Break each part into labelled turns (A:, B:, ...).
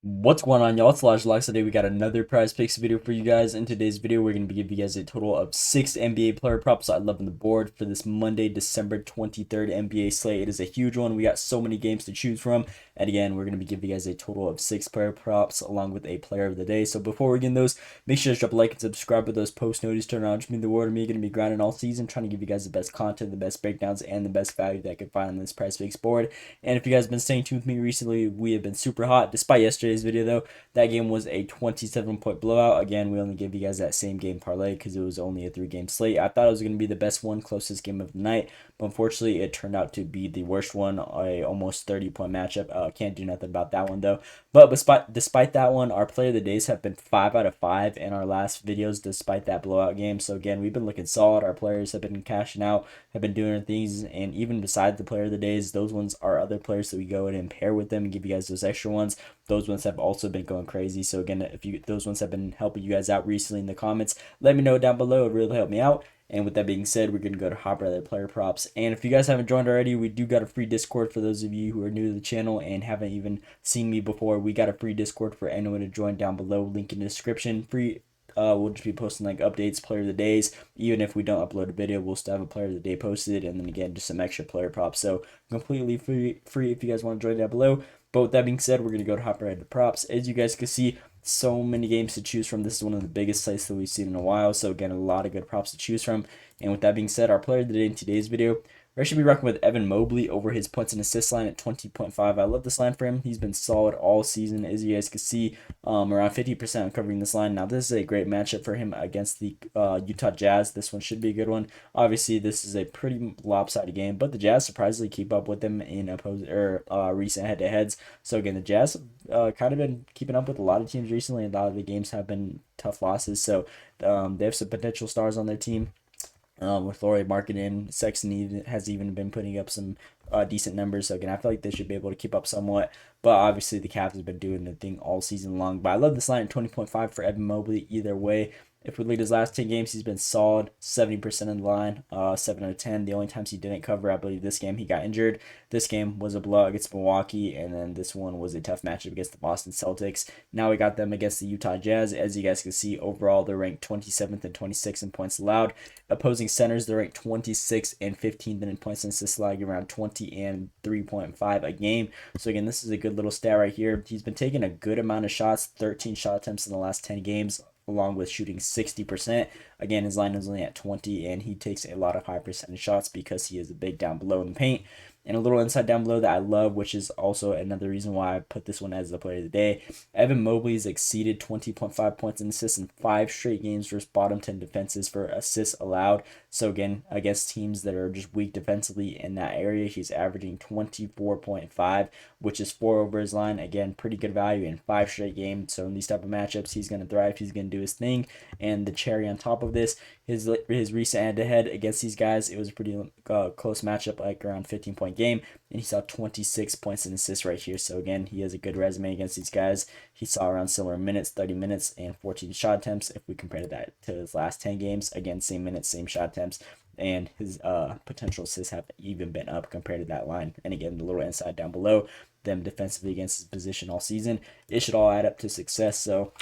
A: What's going on, y'all? It's Locks. Today we got another prize picks video for you guys. In today's video, we're going to be giving you guys a total of 6 NBA player props I love on the board for this Monday, December 23rd NBA slate. It is a huge one. We got so many games to choose from. And again, we're going to be giving you guys a total of 6 player props along with a player of the day. So before we get in those, make sure to drop a like and subscribe with those post notices turned on. Which means the word of me going to be grinding all season, trying to give you guys the best content, the best breakdowns, and the best value that I could find on this prize picks board. And if you guys have been staying tuned with me recently, we have been super hot. Despite yesterday's video though, that game was a 27-point blowout. Again, we only gave you guys that same game parlay because it was only a 3-game slate. I thought it was going to be the best one, closest game of the night, but unfortunately, it turned out to be the worst one, a almost 30-point matchup. Can't do nothing about that one though. But despite that one, our player of the days have been 5 out of 5 in our last videos, despite that blowout game. So again, we've been looking solid. Our players have been cashing out, have been doing things, and even besides the player of the days, those ones are other players that we go in and pair with them and give you guys those extra ones. Those ones have also been going crazy. So again, if those ones have been helping you guys out recently in the comments, let me know down below. It really helped me out. And with that being said, we're going to go to Hop Rather Player Props. And if you guys haven't joined already, we do got a free Discord for those of you who are new to the channel and haven't even seen me before. We got a free Discord for anyone to join down below. Link in the description. Free. We'll just be posting like updates, player of the days. Even if we don't upload a video, we'll still have a player of the day posted. And then again, just some extra player props. So completely free if you guys want to join down below. But with that being said, we're going to go to Hop Right to Props. As you guys can see, so many games to choose from. This is one of the biggest sites that we've seen in a while. So again, a lot of good props to choose from. And with that being said, our player of the day in today's video, we're actually be rocking with Evan Mobley over his points and assists line at 20.5. I love this line for him. He's been solid all season. As you guys can see, around 50% covering this line. Now, this is a great matchup for him against the Utah Jazz. This one should be a good one. Obviously, this is a pretty lopsided game, but the Jazz surprisingly keep up with them in recent head-to-heads. So again, the Jazz kind of been keeping up with a lot of teams recently. A lot of the games have been tough losses. So they have some potential stars on their team. With Laurie Markkinen, Sexton has even been putting up some decent numbers. So again, I feel like they should be able to keep up somewhat. But obviously, the Cavs have been doing the thing all season long. But I love this line at 20.5 for Evan Mobley either way. If we look at his last 10 games, he's been solid, 70% in the line, 7 out of 10. The only times he didn't cover, I believe this game he got injured. This game was a blowout against Milwaukee, and then this one was a tough matchup against the Boston Celtics. Now we got them against the Utah Jazz. As you guys can see, overall, they're ranked 27th and 26th in points allowed. Opposing centers, they're ranked 26th and 15th in points and assists allowed, around 20 and 3.5 a game. So again, this is a good little stat right here. He's been taking a good amount of shots, 13 shot attempts in the last 10 games, along with shooting 60%. Again, his line is only at 20, and he takes a lot of high percentage shots because he is a big down below in the paint. And a little inside down below that I love, which is also another reason why I put this one as the player of the day. Evan Mobley's exceeded 20.5 points and assists in 5 straight games versus bottom 10 defenses for assists allowed. So again, against teams that are just weak defensively in that area, he's averaging 24.5, which is 4 over his line. Again, pretty good value in 5 straight games. So in these type of matchups, he's going to thrive. He's going to do his thing. And the cherry on top of this, his recent head-to-head against these guys, it was a pretty close matchup, like around 15-point game, and he saw 26 points and assists right here. So again, he has a good resume against these guys. He saw around similar minutes, 30 minutes, and 14 shot attempts. If we compare that to his last 10 games, again, same minutes, same shot attempts, and his potential assists have even been up compared to that line. And again, the little inside down below, them defensively against his position all season, it should all add up to success. So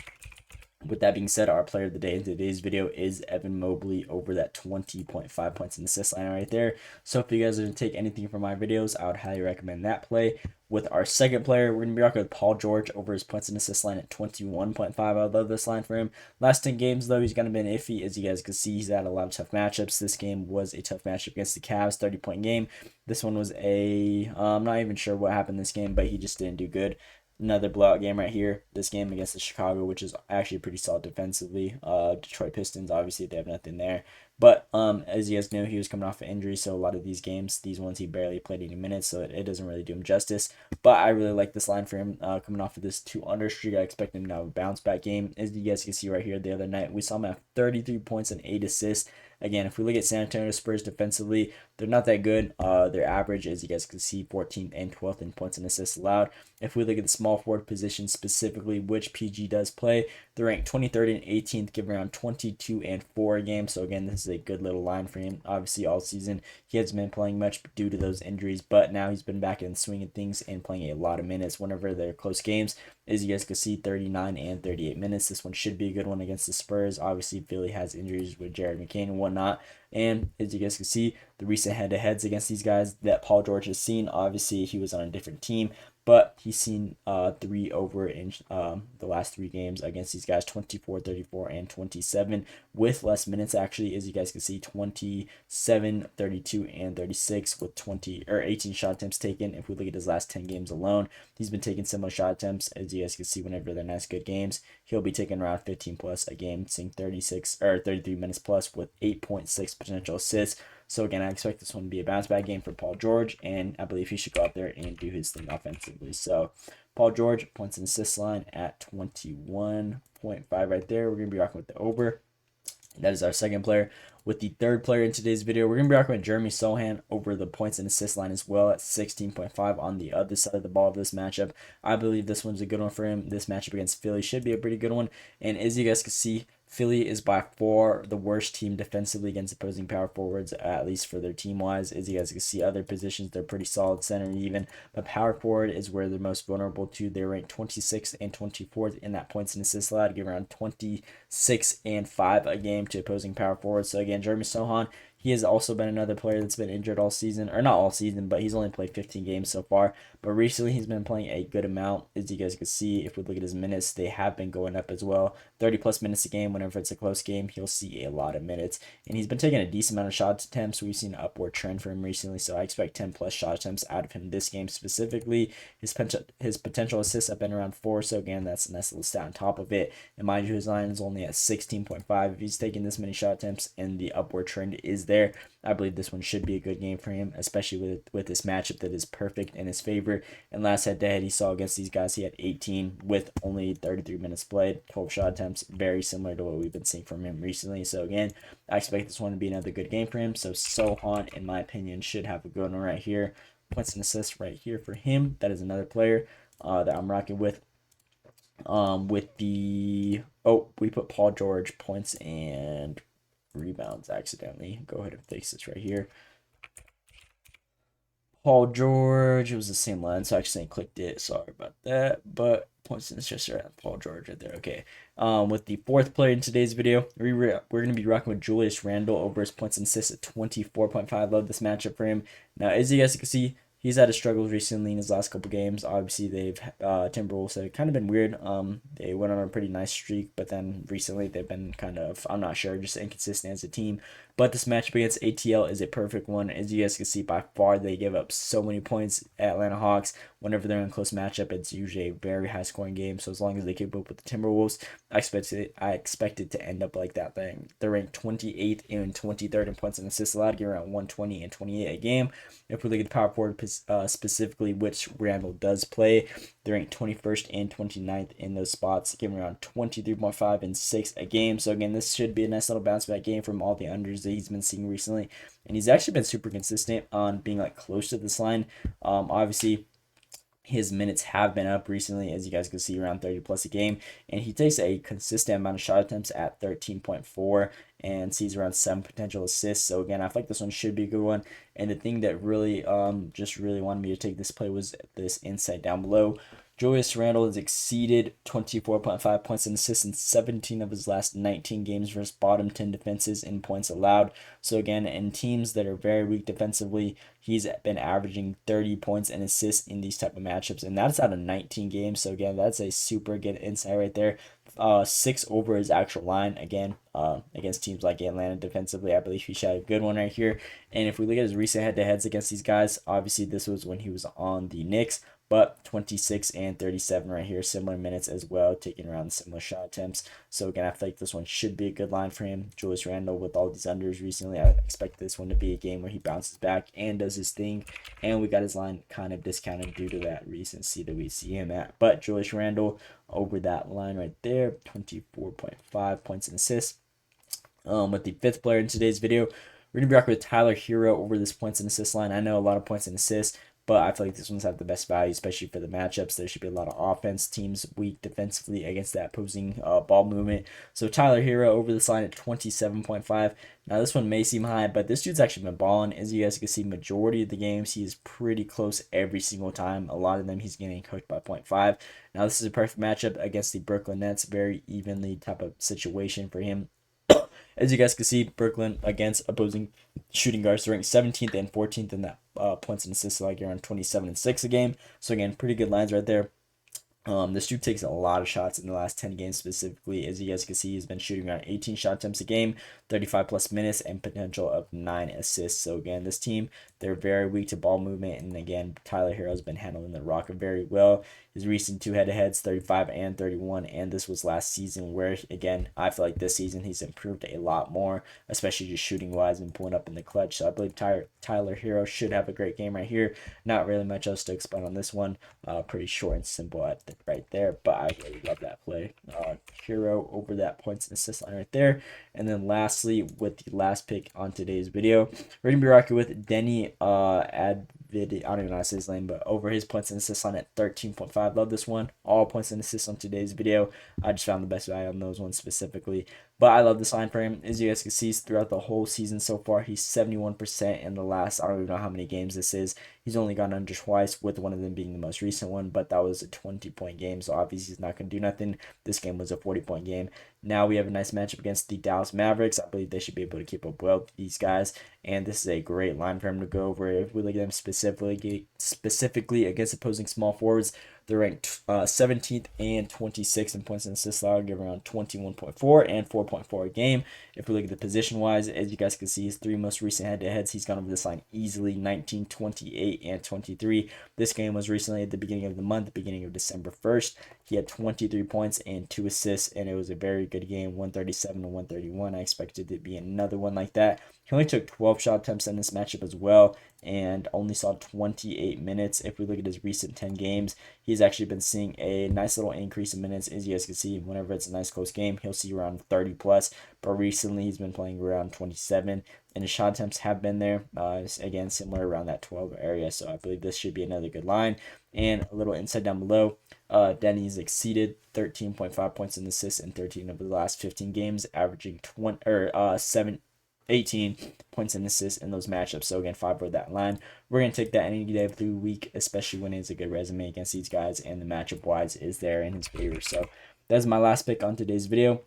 A: with that being said, our player of the day in today's video is Evan Mobley over that 20.5 points in assist line right there. So if you guys are going to take anything from my videos, I would highly recommend that play. With our second player, we're going to be rocking with Paul George over his points and assist line at 21.5. I love this line for him. Last 10 games, though, he's going to be iffy. As you guys can see, he's had a lot of tough matchups. This game was a tough matchup against the Cavs, 30-point game. This one was I'm not even sure what happened this game, but he just didn't do good. Another blowout game right here. This game against the Chicago, which is actually pretty solid defensively. Detroit Pistons, obviously, they have nothing there. But as you guys know, he was coming off an injury, so a lot of these games, these ones, he barely played any minutes, so it doesn't really do him justice. But I really like this line for him coming off of this 2-under streak. I expect him to have a bounce back game. As you guys can see right here, the other night, we saw him have 33 points and 8 assists. Again, if we look at San Antonio Spurs defensively, they're not that good. Their average, as you guys can see, 14th and 12th in points and assists allowed. If we look at the small forward position specifically, which PG does play, they're ranked 23rd and 18th, giving around 22 and 4 a game. So again, this is a good little line for him. Obviously, all season he hasn't been playing much due to those injuries, but now he's been back in the swing of things and playing a lot of minutes whenever they're close games. As you guys can see, 39 and 38 minutes. This one should be a good one against the Spurs. Obviously, Philly has injuries with Jared McCain and whatnot. And as you guys can see, the recent head-to-heads against these guys that Paul George has seen, obviously he was on a different team, but he's seen 3 over in the last 3 games against these guys, 24, 34, and 27, with less minutes actually. As you guys can see, 27, 32, and 36 with 20 or 18 shot attempts taken. If we look at his last 10 games alone, he's been taking similar shot attempts. As you guys can see, whenever they're nice good games, he'll be taking around 15 plus a game, seeing 36 or 33 minutes plus with 8.6 potential assists. So again, I expect this one to be a bounce back game for Paul George, and I believe he should go out there and do his thing offensively. So Paul George, points and assists line at 21.5 right there. We're going to be rocking with the over. That is our second player. With the third player in today's video, we're going to be rocking with Jeremy Sohan over the points and assist line as well at 16.5 on the other side of the ball of this matchup. I believe this one's a good one for him. This matchup against Philly should be a pretty good one. And as you guys can see, Philly is by far the worst team defensively against opposing power forwards, at least for their team-wise. As you guys can see, other positions, they're pretty solid, center even. But power forward is where they're most vulnerable to. They're ranked 26th and 24th in that points and assists allowed, give around 26 and 5 a game to opposing power forwards. So again, Jeremy Sohan, he has also been another player that's been injured all season, or not all season, but he's only played 15 games so far. But recently, he's been playing a good amount. As you guys can see, if we look at his minutes, they have been going up as well. 30 plus minutes a game. Whenever it's a close game, he'll see a lot of minutes. And he's been taking a decent amount of shot attempts. We've seen an upward trend for him recently, so I expect 10 plus shot attempts out of him this game specifically. His potential assists have been around 4, so again, that's a nice little stat on top of it. And mind you, his line is only at 16.5. If he's taking this many shot attempts and the upward trend is there, I believe this one should be a good game for him, especially with this matchup that is perfect in his favor. And last head-to-head he saw against these guys, he had 18 with only 33 minutes played, 12 shot attempts, very similar to what we've been seeing from him recently. So again, I expect this one to be another good game for him. So Sohan, in my opinion, should have a good one right here. Points and assists right here for him. That is another player that I'm rocking with. With the we put Paul George points and rebounds accidentally. Go ahead and fix this right here. Paul George, it was the same line, so I accidentally clicked it. Sorry about that. But points and assists right, Paul George right there. Okay. With the fourth player in today's video, we're going to be rocking with Julius Randle over his points and assists at 24.5. Love this matchup for him. Now, as you guys can see, he's had his struggles recently in his last couple games. Obviously, they've Timberwolves have kind of been weird. They went on a pretty nice streak, but then recently they've been kind of, I'm not sure, just inconsistent as a team. But this matchup against ATL is a perfect one. As you guys can see, by far they give up so many points. Atlanta Hawks, whenever they're in a close matchup, it's usually a very high scoring game. So as long as they keep up with the Timberwolves, I expect it to end up like that thing. They're ranked 28th and 23rd in points and assists allowed, give around 120 and 28 a game. If we look at the power forward specifically, which Randle does play, they're ranked 21st and 29th in those spots, giving around 23.5 and 6 a game. So again, this should be a nice little bounce back game from all the unders that he's been seeing recently. And he's actually been super consistent on being like close to this line. Obviously, his minutes have been up recently, as you guys can see, around 30 plus a game. And he takes a consistent amount of shot attempts at 13.4 and sees around 7 potential assists. So again, I feel like this one should be a good one. And the thing that really just really wanted me to take this play was this insight down below. Julius Randle has exceeded 24.5 points and assists in 17 of his last 19 games versus bottom 10 defenses in points allowed. So again, in teams that are very weak defensively, he's been averaging 30 points and assists in these type of matchups, and that's out of 19 games. So again, that's a super good insight right there. 6 over his actual line again against teams like Atlanta defensively. I believe he should have a good one right here. And if we look at his recent head-to-heads against these guys, obviously this was when he was on the Knicks, but 26 and 37 right here, similar minutes as well, taking around similar shot attempts. So again, I feel like this one should be a good line for him. Julius Randle with all these unders recently, I expect this one to be a game where he bounces back and does his thing. And we got his line kind of discounted due to that recency that we see him at. But Julius Randle over that line right there, 24.5 points and assists. With the fifth player in today's video, we're going to be rocking with Tyler Herro over this points and assists line. I know a lot of points and assists, but I feel like this one's have the best value, especially for the matchups. There should be a lot of offense. Teams weak defensively against that opposing ball movement. So Tyler Herro over this line at 27.5. Now this one may seem high, but this dude's actually been balling. As you guys can see, majority of the games he is pretty close every single time. A lot of them he's getting cooked by 0.5. Now this is a perfect matchup against the Brooklyn Nets. Very evenly type of situation for him. As you guys can see, Brooklyn against opposing shooting guards, they're ranked 17th and 14th in that points and assists, like you're on 27 and 6 a game. So again, pretty good lines right there. This dude takes a lot of shots in the last 10 games specifically. As you guys can see, he's been shooting around 18 shot attempts a game, 35 plus minutes, and potential of 9 assists. So again, this team, they're very weak to ball movement. And again, Tyler Herro's been handling the rock very well. His recent 2 head-to-heads, 35 and 31, and this was last season where, again, I feel like this season he's improved a lot more, especially just shooting-wise and pulling up in the clutch. So I believe Tyler Herro should have a great game right here. Not really much else to explain on this one. Pretty short and simple right there, but I really love that play. Herro over that points and assist line right there. And then lastly, with the last pick on today's video, we're going to be rocking with Denny I don't even know how to say his name, but over his points and assists on at 13.5. Love this one. All points and assists on today's video. I just found the best value on those ones specifically. But I love this line for him. As you guys can see, throughout the whole season so far, he's 71% in the last, I don't even know how many games this is. He's only gone under twice, with one of them being the most recent one, but that was a 20-point game, so obviously he's not going to do nothing. This game was a 40-point game. Now we have a nice matchup against the Dallas Mavericks. I believe they should be able to keep up well with these guys, and this is a great line for him to go over. If we look at them specifically against opposing small forwards, they're ranked 17th and 26th in points and assists allowed, give around 21.4 and 4.4 a game. If we look at the position-wise, as you guys can see, his 3 most recent head-to-heads, he's gone over this line easily, 19, 28, and 23. This game was recently at the beginning of the month, the beginning of December 1st. He had 23 points and 2 assists, and it was a very good game, 137 to 131. I expected it to be another one like that. He only took 12 shot attempts in this matchup as well, and only saw 28 minutes. If we look at his recent 10 games, he's actually been seeing a nice little increase in minutes. As you guys can see, whenever it's a nice close game, he'll see around 30 plus, but recently he's been playing around 27, and his shot attempts have been there, again, similar around that 12 area. So I believe this should be another good line. And a little insight down below, Denny's exceeded 13.5 points in assists in 13 of the last 15 games, averaging 18 points and assists in those matchups. So again, 5 for that line. We're going to take that any day of the week, especially when it's a good resume against these guys and the matchup wise is there in his favor. So that's my last pick on today's video.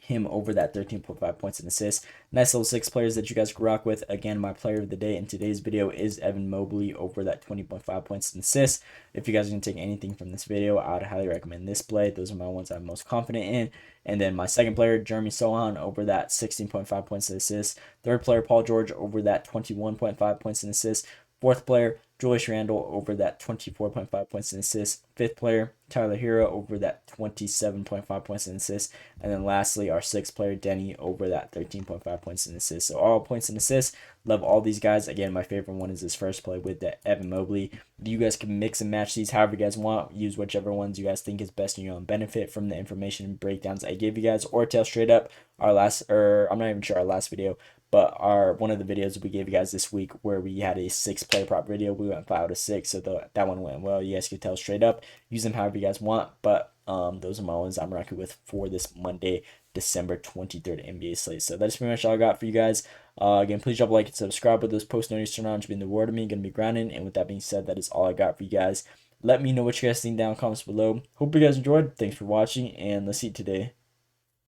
A: Him over that 13.5 points and assists. Nice little 6 players that you guys can rock with. Again, my player of the day in today's video is Evan Mobley over that 20.5 points and assists. If you guys are going to take anything from this video, I would highly recommend this play. Those are my ones I'm most confident in. And then my second player, Jeremy Sohan, over that 16.5 points and assists. Third player, Paul George, over that 21.5 points and assists. Fourth player, Julius Randle, over that 24.5 points and assists. Fifth player, Tyler Herro, over that 27.5 points and assists. And then lastly, our sixth player, Denny, over that 13.5 points and assists. So all points and assists. Love all these guys. Again, my favorite one is this first play with the Evan Mobley. You guys can mix and match these however you guys want. Use whichever ones you guys think is best in your own benefit from the information and breakdowns I gave you guys, or tell straight up I'm not even sure our last video, but one of the videos we gave you guys this week where we had a 6 player prop video, we went 5 out of 6, so that one went well. You guys can tell straight up. Use them however you guys want, but those are my ones I'm rocking with for this Monday, December 23rd NBA slate. So that's pretty much all I got for you guys. Again, please drop a like and subscribe with those post notifications turned on to be in the word of me. Gonna be grinding, and with that being said, that is all I got for you guys. Let me know what you guys think down in the comments below. Hope you guys enjoyed. Thanks for watching, and let's see today.